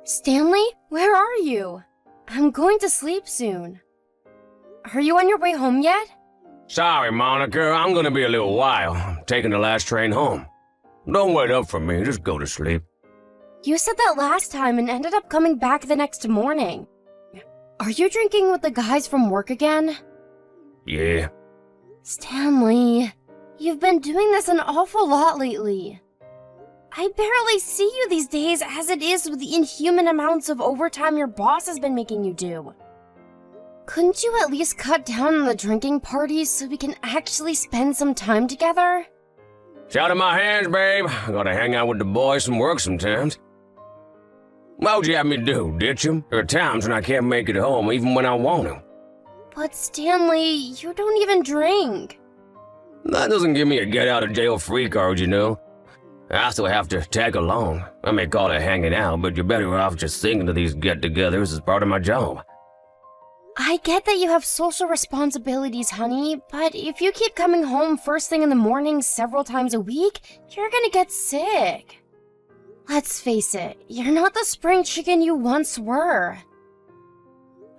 Stanley, where are you? I'm going to sleep soon. Are you on your way home yet? Sorry, Monica, I'm gonna be a little while. I'm taking the last train home. Don't wait up for me, just go to sleep. You said that last time and ended up coming back the next morning. Are you drinking with the guys from work again? Yeah. Stanley, you've been doing this an awful lot lately. I barely see you these days as it is with the inhuman amounts of overtime your boss has been making you do. Couldn't you at least cut down on the drinking parties so we can actually spend some time together? It's out of my hands, babe. I gotta hang out with the boys and work sometimes. What would you have me do, ditch 'em? There are times when I can't make it home even when I want to. But Stanley, you don't even drink. That doesn't give me a get-out-of-jail-free card, you know. I still have to tag along. I may call it hanging out, but you're better off just thinking of these get-togethers as part of my job. I get that you have social responsibilities, honey, but if you keep coming home first thing in the morning several times a week, you're gonna get sick. Let's face it, you're not the spring chicken you once were.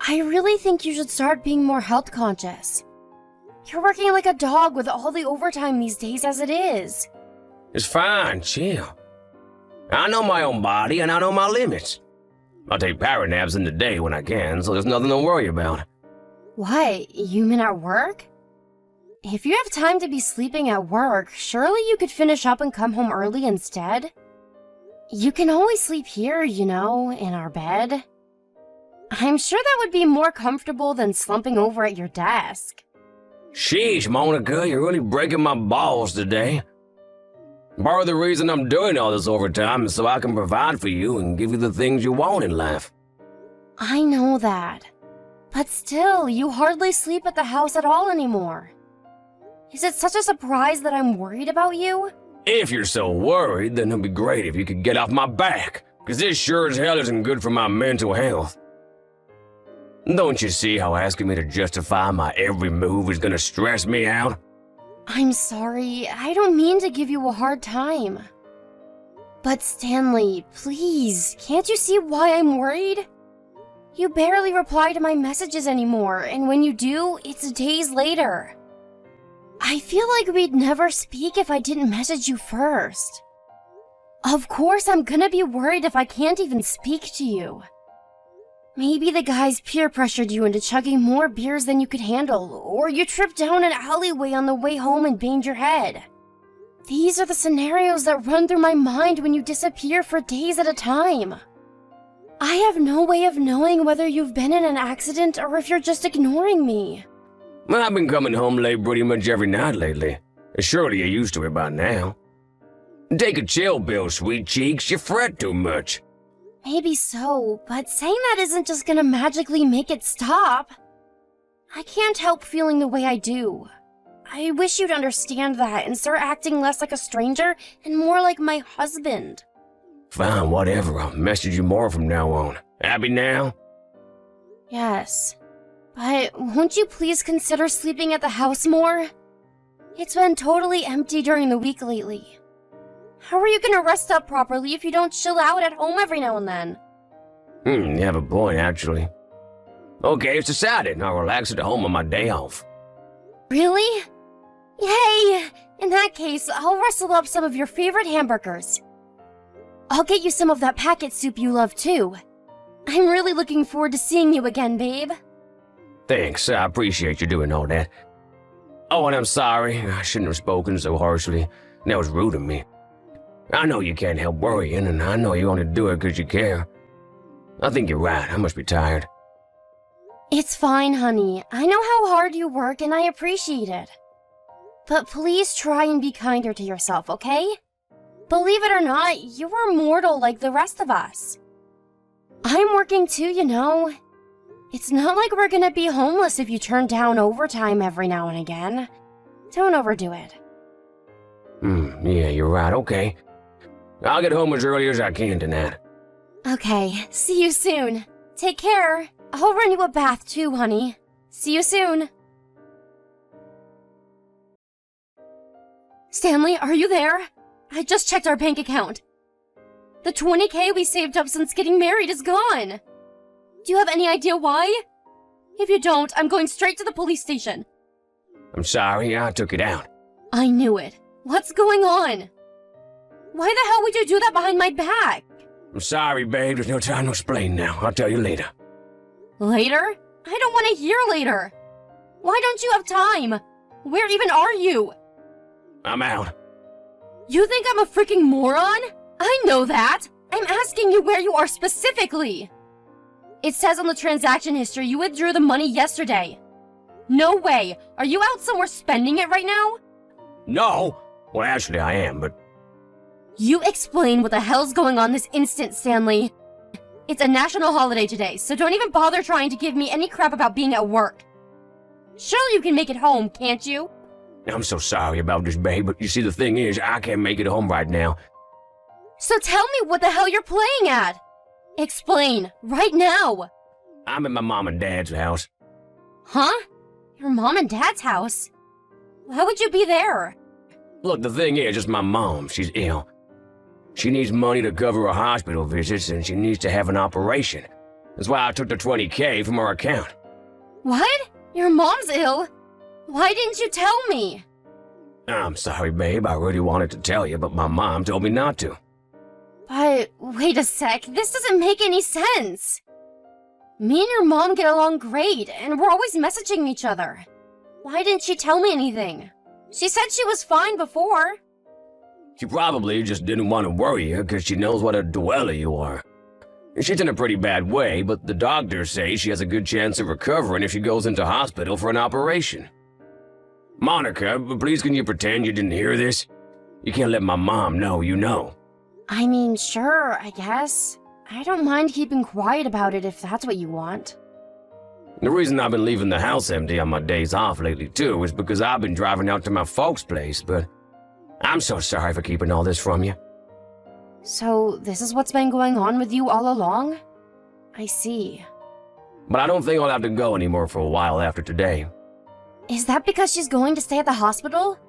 I really think you should start being more health conscious. You're working like a dog with all the overtime these days as it is. It's fine, chill. I know my own body and I know my limits. I'll take power naps in the day when I can, so there's nothing to worry about. What, you mean at work? If you have time to be sleeping at work, surely you could finish up and come home early instead? You can always sleep here, you know, in our bed. I'm sure that would be more comfortable than slumping over at your desk. Sheesh, Monica, you're really breaking my balls today. Part of the reason I'm doing all this overtime is so I can provide for you and give you the things you want in life. I know that. But still, you hardly sleep at the house at all anymore. Is it such a surprise that I'm worried about you? If you're so worried, then it'd be great if you could get off my back, because this sure as hell isn't good for my mental health. Don't you see how asking me to justify my every move is gonna stress me out? I'm sorry, I don't mean to give you a hard time. But Stanley, please, can't you see why I'm worried? You barely reply to my messages anymore, and when you do, it's days later. I feel like we'd never speak if I didn't message you first. Of course, I'm gonna be worried if I can't even speak to you. Maybe the guys peer pressured you into chugging more beers than you could handle, or you tripped down an alleyway on the way home and banged your head. These are the scenarios that run through my mind when you disappear for days at a time. I have no way of knowing whether you've been in an accident or if you're just ignoring me. Well, I've been coming home late pretty much every night lately. Surely you're used to it by now. Take a chill pill, sweet cheeks, you fret too much. Maybe so, but saying that isn't just gonna magically make it stop. I can't help feeling the way I do. I wish you'd understand that and start acting less like a stranger and more like my husband. Fine, whatever. I'll message you more from now on. Happy now? Yes. But won't you please consider sleeping at the house more? It's been totally empty during the week lately. How are you gonna rest up properly if you don't chill out at home every now and then? You have a point, actually. Okay, it's decided. I'll relax at home on my day off. Really? Yay! In that case, I'll rustle up some of your favorite hamburgers. I'll get you some of that packet soup you love too. I'm really looking forward to seeing you again, babe. Thanks, I appreciate you doing all that. Oh, and I'm sorry. I shouldn't have spoken so harshly. That was rude of me. I know you can't help worrying, and I know you only do it because you care. I think you're right. I must be tired. It's fine, honey. I know how hard you work, and I appreciate it. But please try and be kinder to yourself, okay? Believe it or not, you are mortal like the rest of us. I'm working too, you know. It's not like we're gonna be homeless if you turn down overtime every now and again. Don't overdo it. Yeah, you're right. Okay. I'll get home as early as I can tonight. Okay, see you soon. Take care. I'll run you a bath too, honey. See you soon. Stanley, are you there? I just checked our bank account. The 20K we saved up since getting married is gone. Do you have any idea why? If you don't, I'm going straight to the police station. I'm sorry, I took it out. I knew it. What's going on? Why the hell would you do that behind my back? I'm sorry, babe. There's no time to explain now. I'll tell you later. Later? I don't want to hear later. Why don't you have time? Where even are you? I'm out. You think I'm a freaking moron? I know that. I'm asking you where you are specifically. It says on the transaction history you withdrew the money yesterday. No way. Are you out somewhere spending it right now? No. Well, actually, I am, but... You explain what the hell's going on this instant, Stanley. It's a national holiday today, so don't even bother trying to give me any crap about being at work. Surely you can make it home, can't you? I'm so sorry about this, babe, but you see, the thing is, I can't make it home right now. So tell me what the hell you're playing at. Explain, right now. I'm at my mom and dad's house. Huh? Your mom and dad's house? Why would you be there? Look, the thing is, it's my mom. She's ill. She needs money to cover her hospital visits, and she needs to have an operation. That's why I took the 20K from her account. What? Your mom's ill? Why didn't you tell me? I'm sorry, babe. I really wanted to tell you, but my mom told me not to. But wait a sec, this doesn't make any sense. Me and your mom get along great, and we're always messaging each other. Why didn't she tell me anything? She said she was fine before. She probably just didn't want to worry you because she knows what a dweller you are. She's in a pretty bad way, but the doctors say she has a good chance of recovering if she goes into hospital for an operation. Monica, please can you pretend you didn't hear this? You can't let my mom know you know. I mean, sure, I guess. I don't mind keeping quiet about it if that's what you want. The reason I've been leaving the house empty on my days off lately, too, is because I've been driving out to my folks' place, but I'm so sorry for keeping all this from you. So, this is what's been going on with you all along? I see. But I don't think I'll have to go anymore for a while after today. Is that because she's going to stay at the hospital?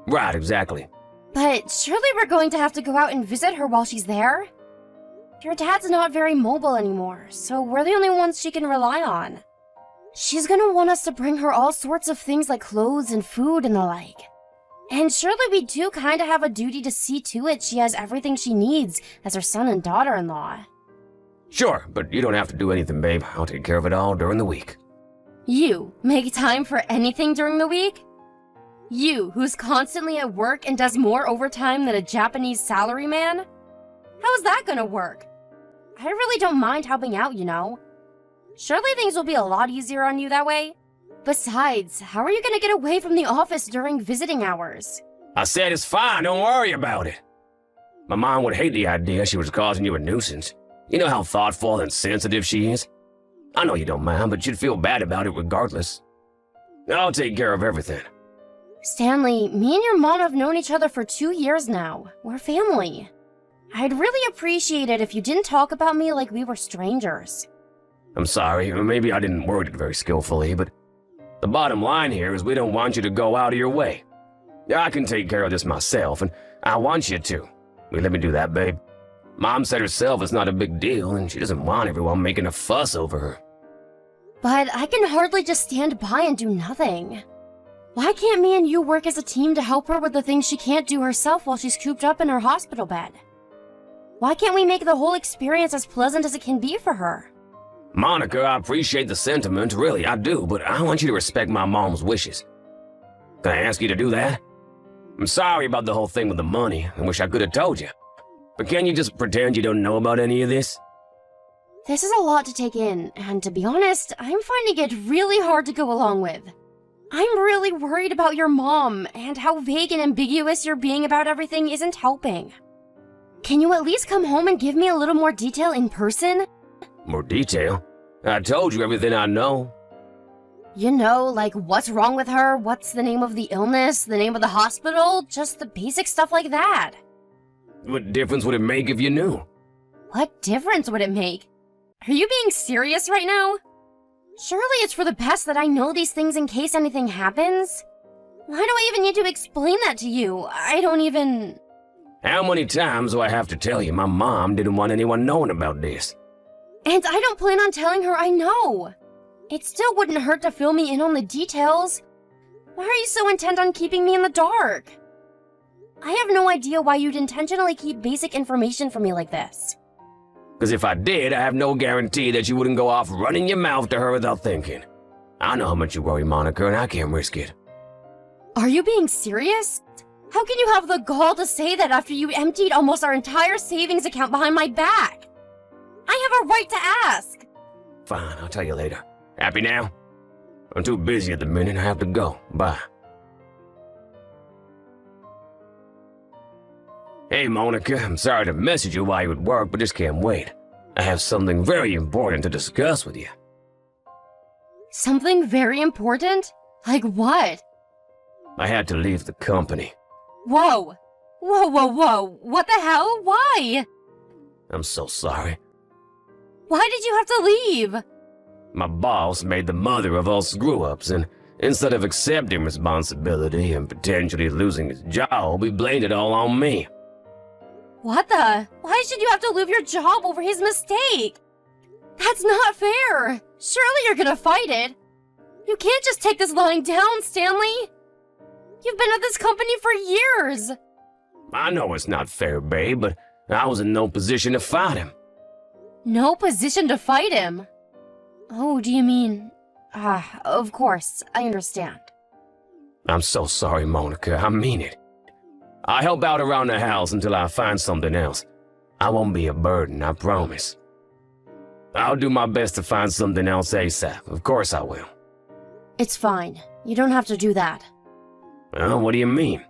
Right, exactly. But surely we're going to have to go out and visit her while she's there? Your dad's not very mobile anymore, so we're the only ones she can rely on. She's gonna want us to bring her all sorts of things like clothes and food and the like. And surely we do kinda have a duty to see to it she has everything she needs as her son and daughter-in-law. Sure, but you don't have to do anything, babe. I'll take care of it all during the week. You make time for anything during the week? You, who's constantly at work and does more overtime than a Japanese salaryman? How is that gonna work? I really don't mind helping out, you know. Surely things will be a lot easier on you that way. Besides, how are you gonna get away from the office during visiting hours? I said it's fine, don't worry about it. My mom would hate the idea she was causing you a nuisance. You know how thoughtful and sensitive she is? I know you don't mind, but you'd feel bad about it regardless. I'll take care of everything. Stanley, me and your mom have known each other for 2 years now. We're family. I'd really appreciate it if you didn't talk about me like we were strangers. I'm sorry, maybe I didn't word it very skillfully, but the bottom line here is we don't want you to go out of your way. I can take care of this myself, and I want you to. Will you let me do that, babe? Mom said herself it's not a big deal, and she doesn't want everyone making a fuss over her. But I can hardly just stand by and do nothing. Why can't me and you work as a team to help her with the things she can't do herself while she's cooped up in her hospital bed? Why can't we make the whole experience as pleasant as it can be for her? Monica, I appreciate the sentiment, really, I do, but I want you to respect my mom's wishes. Can I ask you to do that? I'm sorry about the whole thing with the money. I wish I could have told you. But can you just pretend you don't know about any of this? This is a lot to take in, and to be honest, I'm finding it really hard to go along with. I'm really worried about your mom, and how vague and ambiguous you're being about everything isn't helping. Can you at least come home and give me a little more detail in person? More detail? I told you everything I know. You know, like what's wrong with her, what's the name of the illness, the name of the hospital, just the basic stuff like that. What difference would it make if you knew? What difference would it make? Are you being serious right now? Surely it's for the best that I know these things in case anything happens. Why do I even need to explain that to you? I don't even... How many times do I have to tell you my mom didn't want anyone knowing about this? And I don't plan on telling her I know. It still wouldn't hurt to fill me in on the details. Why are you so intent on keeping me in the dark? I have no idea why you'd intentionally keep basic information from me like this. Because if I did, I have no guarantee that you wouldn't go off running your mouth to her without thinking. I know how much you worry, Monica, and I can't risk it. Are you being serious? How can you have the gall to say that after you emptied almost our entire savings account behind my back? I have a right to ask. Fine, I'll tell you later. Happy now? I'm too busy at the minute. I have to go. Bye. Hey, Monica. I'm sorry to message you while you at work, but just can't wait. I have something very important to discuss with you. Something very important? Like what? I had to leave the company. Whoa! Whoa, whoa, whoa! What the hell? Why? I'm so sorry. Why did you have to leave? My boss made the mother of all screw-ups, and instead of accepting responsibility and potentially losing his job, he blamed it all on me. What the? Why should you have to leave your job over his mistake? That's not fair! Surely you're gonna fight it! You can't just take this lying down, Stanley! You've been at this company for years! I know it's not fair, babe, but I was in no position to fight him. No position to fight him? Oh, do you mean... of course, I understand. I'm so sorry, Monica. I mean it. I'll help out around the house until I find something else. I won't be a burden, I promise. I'll do my best to find something else ASAP. Of course I will. It's fine. You don't have to do that. What do you mean?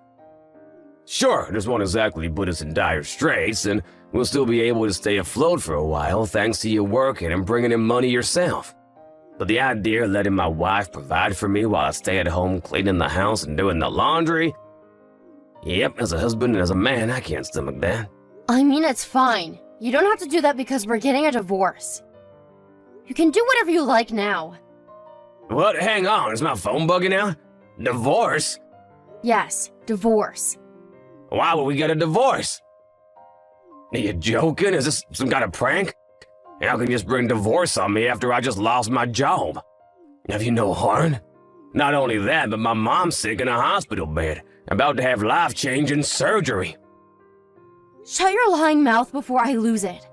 Sure, this won't exactly put us in dire straits, and we'll still be able to stay afloat for a while thanks to you working and bringing in money yourself. But the idea of letting my wife provide for me while I stay at home cleaning the house and doing the laundry? Yep, as a husband and as a man, I can't stomach that. I mean, it's fine. You don't have to do that because we're getting a divorce. You can do whatever you like now. What? Hang on, is my phone bugging out? Divorce? Yes, divorce. Why would we get a divorce? Are you joking? Is this some kind of prank? How can you just bring divorce on me after I just lost my job? Have you no heart? Not only that, but my mom's sick in a hospital bed, about to have life-changing surgery. Shut your lying mouth before I lose it.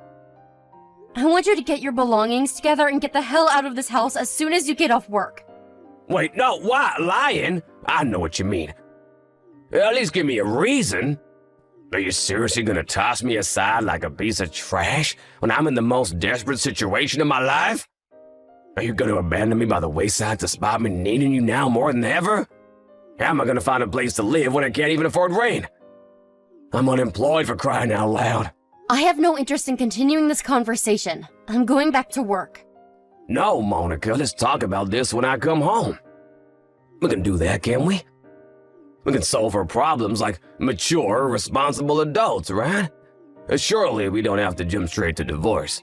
I want you to get your belongings together and get the hell out of this house as soon as you get off work. Wait, no, why? Lying? I know what you mean. At least give me a reason. Are you seriously gonna toss me aside like a piece of trash when I'm in the most desperate situation of my life? Are you gonna abandon me by the wayside despite me needing you now more than ever? How am I gonna find a place to live when I can't even afford rent? I'm unemployed, for crying out loud. I have no interest in continuing this conversation. I'm going back to work. No, Monica, let's talk about this when I come home. We can do that, can't we? We can solve our problems like mature, responsible adults, right? Surely we don't have to jump straight to divorce.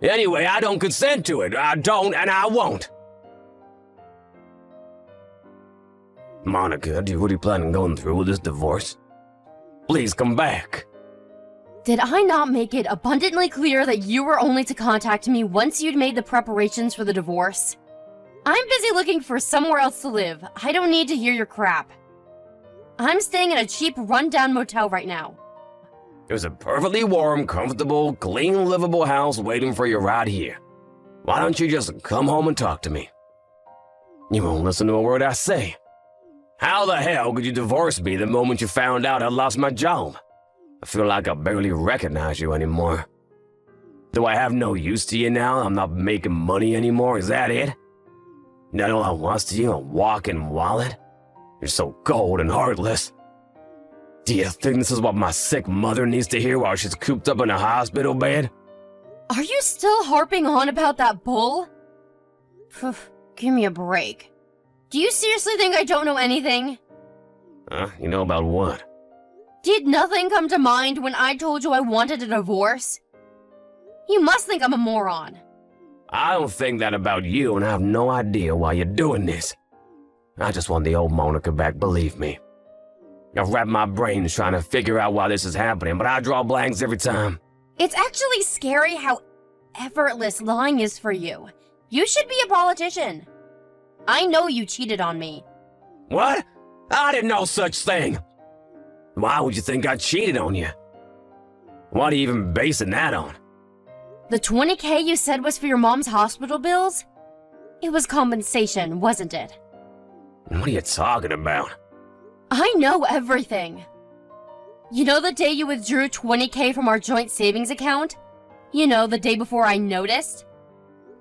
Anyway, I don't consent to it. I don't, and I won't. Monica, do you really plan on going through with this divorce? Please come back. Did I not make it abundantly clear that you were only to contact me once you'd made the preparations for the divorce? I'm busy looking for somewhere else to live. I don't need to hear your crap. I'm staying in a cheap, run-down motel right now. There's a perfectly warm, comfortable, clean, livable house waiting for you right here. Why don't you just come home and talk to me? You won't listen to a word I say. How the hell could you divorce me the moment you found out I lost my job? I feel like I barely recognize you anymore. Do I have no use to you now? I'm not making money anymore, is that it? That all I was to you, a walking wallet? You're so cold and heartless. Do you think this is what my sick mother needs to hear while she's cooped up in a hospital bed? Are you still harping on about that bull? Give me a break. Do you seriously think I don't know anything? You know about what? Did nothing come to mind when I told you I wanted a divorce? You must think I'm a moron. I don't think that about you, and I have no idea why you're doing this. I just want the old Monica back, believe me. I've wrapped my brains trying to figure out why this is happening, but I draw blanks every time. It's actually scary how effortless lying is for you. You should be a politician. I know you cheated on me. What? I didn't know such thing. Why would you think I cheated on you? What are you even basing that on? The $20K you said was for your mom's hospital bills? It was compensation, wasn't it? What are you talking about? I know everything. You know the day you withdrew $20K from our joint savings account? You know, the day before I noticed?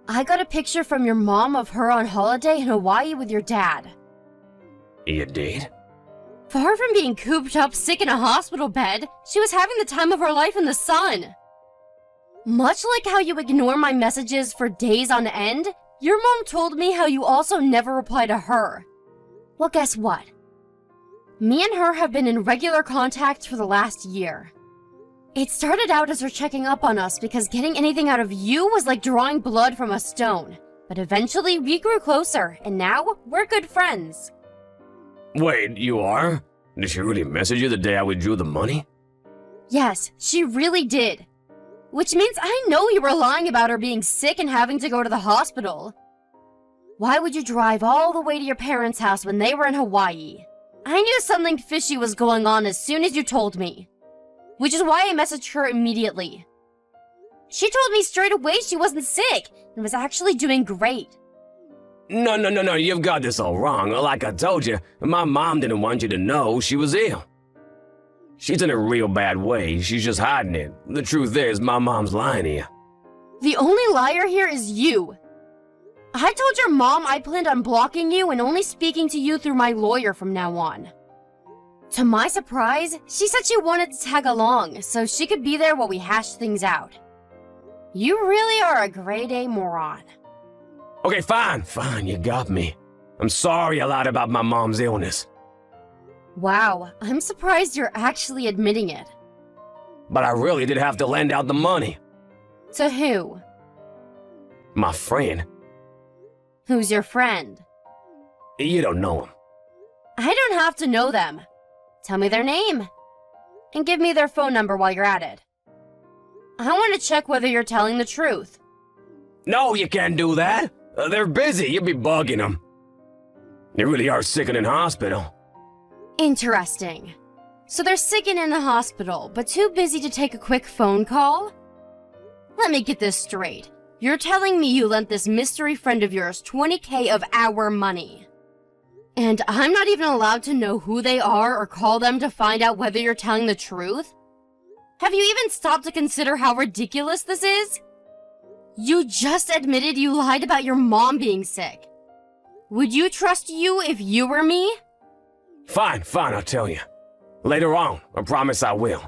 I got a picture from your mom of her on holiday in Hawaii with your dad. You did? Far from being cooped up sick in a hospital bed, she was having the time of her life in the sun. Much like how you ignore my messages for days on end, your mom told me how you also never reply to her. Well, guess what? Me and her have been in regular contact for the last year. It started out as her checking up on us because getting anything out of you was like drawing blood from a stone. But eventually we grew closer, and now we're good friends. Wait, you are? Did she really message you the day I withdrew the money? Yes, she really did. Which means I know you were lying about her being sick and having to go to the hospital. Why would you drive all the way to your parents' house when they were in Hawaii? I knew something fishy was going on as soon as you told me. Which is why I messaged her immediately. She told me straight away she wasn't sick and was actually doing great. No, you've got this all wrong. Like I told you, my mom didn't want you to know she was ill. She's in a real bad way, she's just hiding it. The truth is, my mom's lying to you. The only liar here is you. I told your mom I planned on blocking you and only speaking to you through my lawyer from now on. To my surprise, she said she wanted to tag along so she could be there while we hashed things out. You really are a grade A moron. Okay, fine, you got me. I'm sorry I lied about my mom's illness. Wow, I'm surprised you're actually admitting it. But I really did have to lend out the money. To who? My friend. Who's your friend? You don't know him. I don't have to know them. Tell me their name. And give me their phone number while you're at it. I want to check whether you're telling the truth. No, you can't do that. They're busy. You'd be bugging them. They really are sick and in hospital. Interesting. So they're sick and in the hospital, but too busy to take a quick phone call? Let me get this straight. You're telling me you lent this mystery friend of yours $20K of our money. And I'm not even allowed to know who they are or call them to find out whether you're telling the truth? Have you even stopped to consider how ridiculous this is? You just admitted you lied about your mom being sick. Would you trust you if you were me? Fine, I'll tell you. Later on, I promise I will.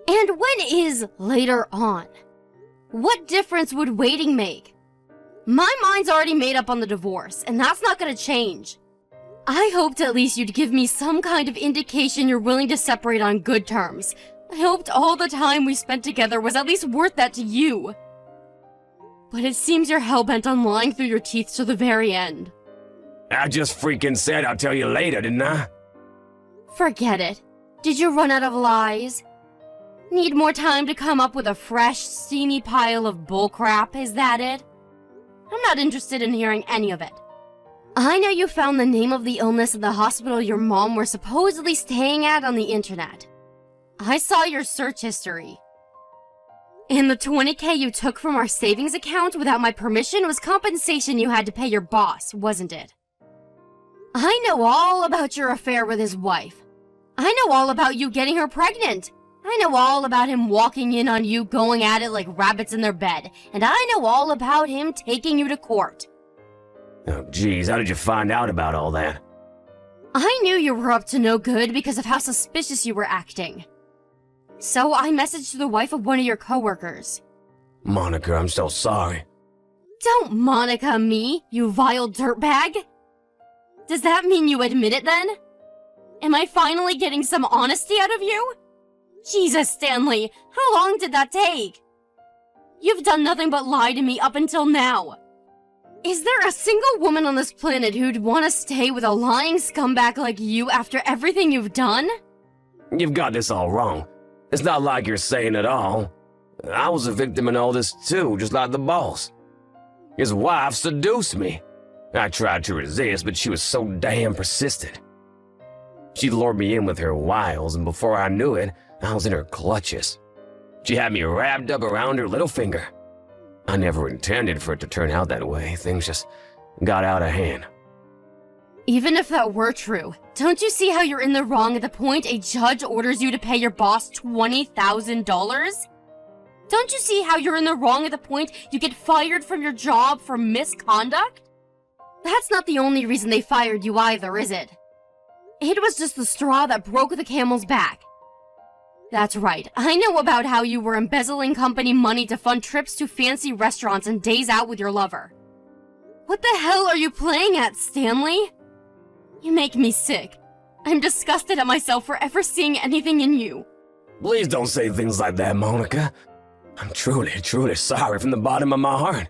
And when is later on? What difference would waiting make? My mind's already made up on the divorce, and that's not gonna change. I hoped at least you'd give me some kind of indication you're willing to separate on good terms. I hoped all the time we spent together was at least worth that to you. But it seems you're hell-bent on lying through your teeth to the very end. I just freaking said I'll tell you later, didn't I? Forget it. Did you run out of lies? Need more time to come up with a fresh, steamy pile of bullcrap, is that it? I'm not interested in hearing any of it. I know you found the name of the illness in the hospital your mom were supposedly staying at on the internet. I saw your search history. And the $20K you took from our savings account without my permission was compensation you had to pay your boss, wasn't it? I know all about your affair with his wife. I know all about you getting her pregnant. I know all about him walking in on you going at it like rabbits in their bed. And I know all about him taking you to court. Oh, geez, how did you find out about all that? I knew you were up to no good because of how suspicious you were acting. So I messaged the wife of one of your coworkers. Monica, I'm so sorry. Don't Monica me, you vile dirtbag! Does that mean you admit it then? Am I finally getting some honesty out of you? Jesus, Stanley, how long did that take? You've done nothing but lie to me up until now. Is there a single woman on this planet who'd want to stay with a lying scumbag like you after everything you've done? You've got this all wrong. It's not like you're saying it all. I was a victim in all this too, just like the boss. His wife seduced me. I tried to resist, but she was so damn persistent. She lured me in with her wiles, and before I knew it, I was in her clutches. She had me wrapped up around her little finger. I never intended for it to turn out that way. Things just got out of hand. Even if that were true, don't you see how you're in the wrong at the point a judge orders you to pay your boss $20,000? Don't you see how you're in the wrong at the point you get fired from your job for misconduct? That's not the only reason they fired you either, is it? It was just the straw that broke the camel's back. That's right, I know about how you were embezzling company money to fund trips to fancy restaurants and days out with your lover. What the hell are you playing at, Stanley? You make me sick. I'm disgusted at myself for ever seeing anything in you. Please don't say things like that, Monica. I'm truly sorry from the bottom of my heart.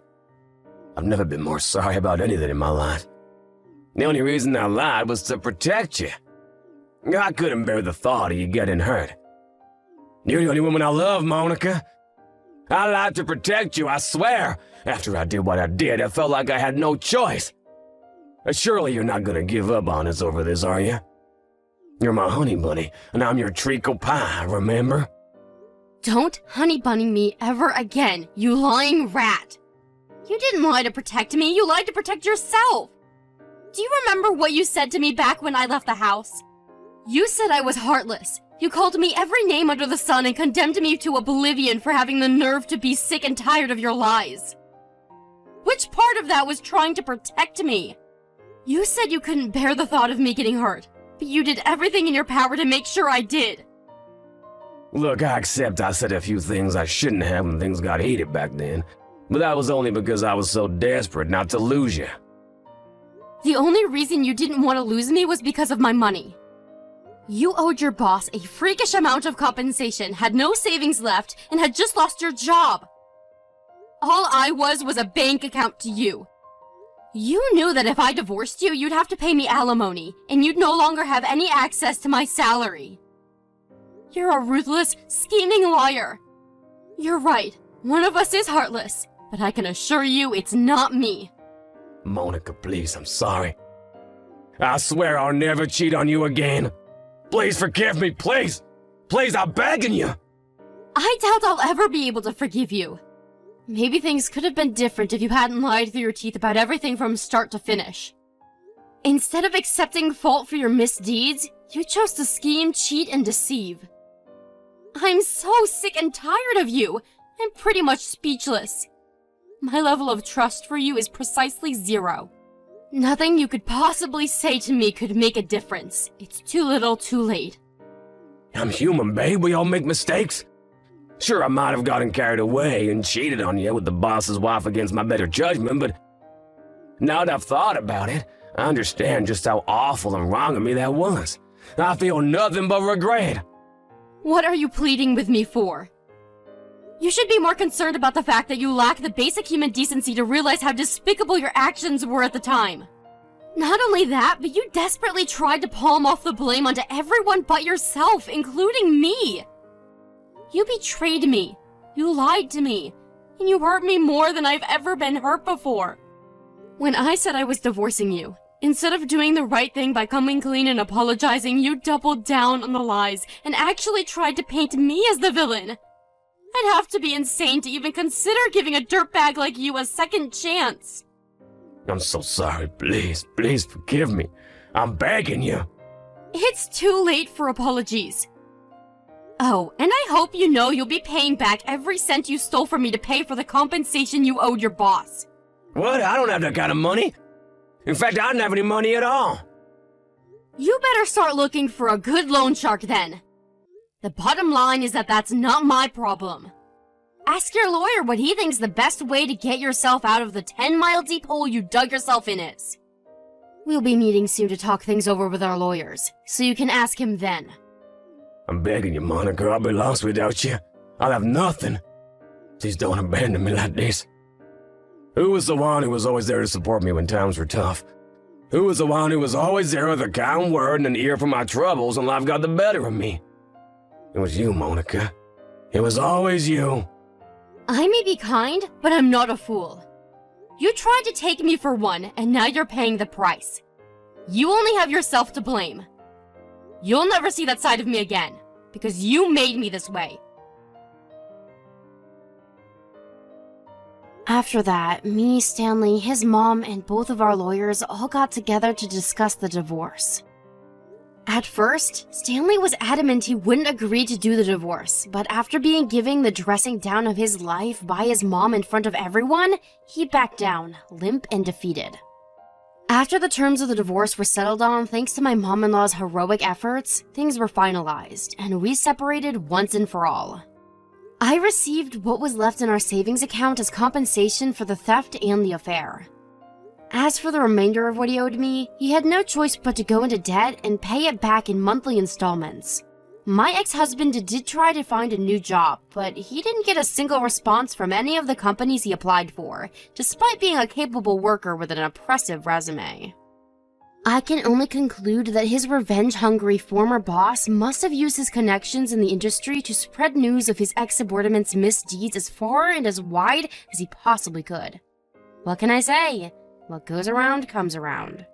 I've never been more sorry about anything in my life. The only reason I lied was to protect you. I couldn't bear the thought of you getting hurt. You're the only woman I love, Monica. I lied to protect you, I swear. After I did what I did, I felt like I had no choice. Surely you're not gonna give up on us over this, are you? You're my honey bunny, and I'm your treacle pie, remember? Don't honey bunny me ever again, you lying rat. You didn't lie to protect me, you lied to protect yourself. Do you remember what you said to me back when I left the house? You said I was heartless. You called me every name under the sun and condemned me to oblivion for having the nerve to be sick and tired of your lies. Which part of that was trying to protect me? You said you couldn't bear the thought of me getting hurt, but you did everything in your power to make sure I did. Look, I accept I said a few things I shouldn't have when things got heated back then, but that was only because I was so desperate not to lose you. The only reason you didn't want to lose me was because of my money. You owed your boss a freakish amount of compensation, had no savings left, and had just lost your job. All I was a bank account to you. You knew that if I divorced you, you'd have to pay me alimony, and you'd no longer have any access to my salary. You're a ruthless, scheming liar. You're right, one of us is heartless, but I can assure you it's not me. Monica, please, I'm sorry. I swear I'll never cheat on you again. Please forgive me, please! Please, I'm begging you! I doubt I'll ever be able to forgive you. Maybe things could have been different if you hadn't lied through your teeth about everything from start to finish. Instead of accepting fault for your misdeeds, you chose to scheme, cheat, and deceive. I'm so sick and tired of you. I'm pretty much speechless. My level of trust for you is precisely 0. Nothing you could possibly say to me could make a difference. It's too little, too late. I'm human, babe. We all make mistakes. Sure, I might have gotten carried away and cheated on you with the boss's wife against my better judgment, but now that I've thought about it, I understand just how awful and wrong of me that was. I feel nothing but regret. What are you pleading with me for? You should be more concerned about the fact that you lack the basic human decency to realize how despicable your actions were at the time. Not only that, but you desperately tried to palm off the blame onto everyone but yourself, including me. You betrayed me, you lied to me, and you hurt me more than I've ever been hurt before. When I said I was divorcing you, instead of doing the right thing by coming clean and apologizing, you doubled down on the lies and actually tried to paint me as the villain. I'd have to be insane to even consider giving a dirtbag like you a second chance. I'm so sorry. Please forgive me. I'm begging you. It's too late for apologies. Oh, and I hope you know you'll be paying back every cent you stole from me to pay for the compensation you owed your boss. What? I don't have that kind of money. In fact, I don't have any money at all. You better start looking for a good loan shark then. The bottom line is that that's not my problem. Ask your lawyer what he thinks the best way to get yourself out of the 10-mile deep hole you dug yourself in is. We'll be meeting soon to talk things over with our lawyers, so you can ask him then. I'm begging you, Monica. I'll be lost without you. I'll have nothing. Please don't abandon me like this. Who was the one who was always there to support me when times were tough? Who was the one who was always there with a kind word and an ear for my troubles when life got the better of me? It was you, Monica. It was always you. I may be kind, but I'm not a fool. You tried to take me for one, and now you're paying the price. You only have yourself to blame. You'll never see that side of me again, because you made me this way. After that, me, Stanley, his mom, and both of our lawyers all got together to discuss the divorce. At first, Stanley was adamant he wouldn't agree to do the divorce, but after being given the dressing down of his life by his mom in front of everyone, he backed down, limp and defeated. After the terms of the divorce were settled on thanks to my mom-in-law's heroic efforts, things were finalized, and we separated once and for all. I received what was left in our savings account as compensation for the theft and the affair. As for the remainder of what he owed me, he had no choice but to go into debt and pay it back in monthly installments. My ex-husband did try to find a new job, but he didn't get a single response from any of the companies he applied for, despite being a capable worker with an impressive resume. I can only conclude that his revenge-hungry former boss must have used his connections in the industry to spread news of his ex-subordinate's misdeeds as far and as wide as he possibly could. What can I say? What goes around comes around.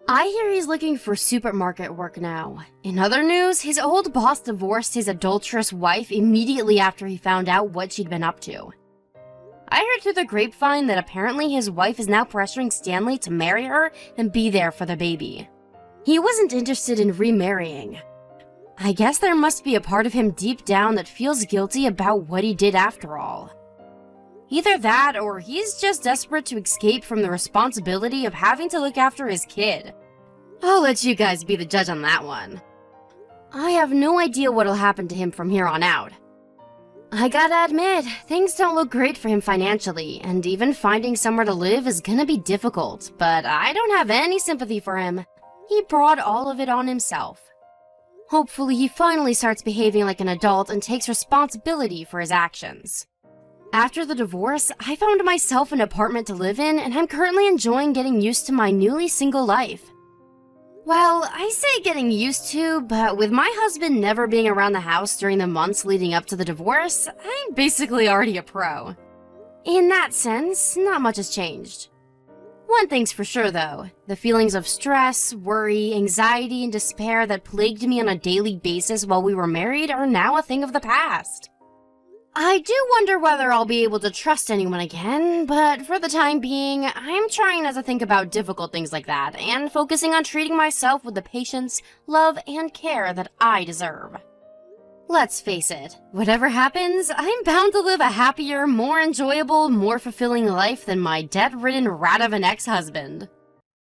I hear he's looking for supermarket work now. In other news, his old boss divorced his adulterous wife immediately after he found out what she'd been up to. I heard through the grapevine that apparently his wife is now pressuring Stanley to marry her and be there for the baby. He wasn't interested in remarrying. I guess there must be a part of him deep down that feels guilty about what he did after all. Either that, or he's just desperate to escape from the responsibility of having to look after his kid. I'll let you guys be the judge on that one. I have no idea what'll happen to him from here on out. I gotta admit, things don't look great for him financially, and even finding somewhere to live is gonna be difficult, but I don't have any sympathy for him. He brought all of it on himself. Hopefully he finally starts behaving like an adult and takes responsibility for his actions. After the divorce, I found myself an apartment to live in, and I'm currently enjoying getting used to my newly single life. Well, I say getting used to, but with my husband never being around the house during the months leading up to the divorce, I'm basically already a pro. In that sense, not much has changed. One thing's for sure though, the feelings of stress, worry, anxiety, and despair that plagued me on a daily basis while we were married are now a thing of the past. I do wonder whether I'll be able to trust anyone again, but for the time being, I'm trying not to think about difficult things like that and focusing on treating myself with the patience, love, and care that I deserve. Let's face it, whatever happens, I'm bound to live a happier, more enjoyable, more fulfilling life than my debt-ridden rat of an ex-husband.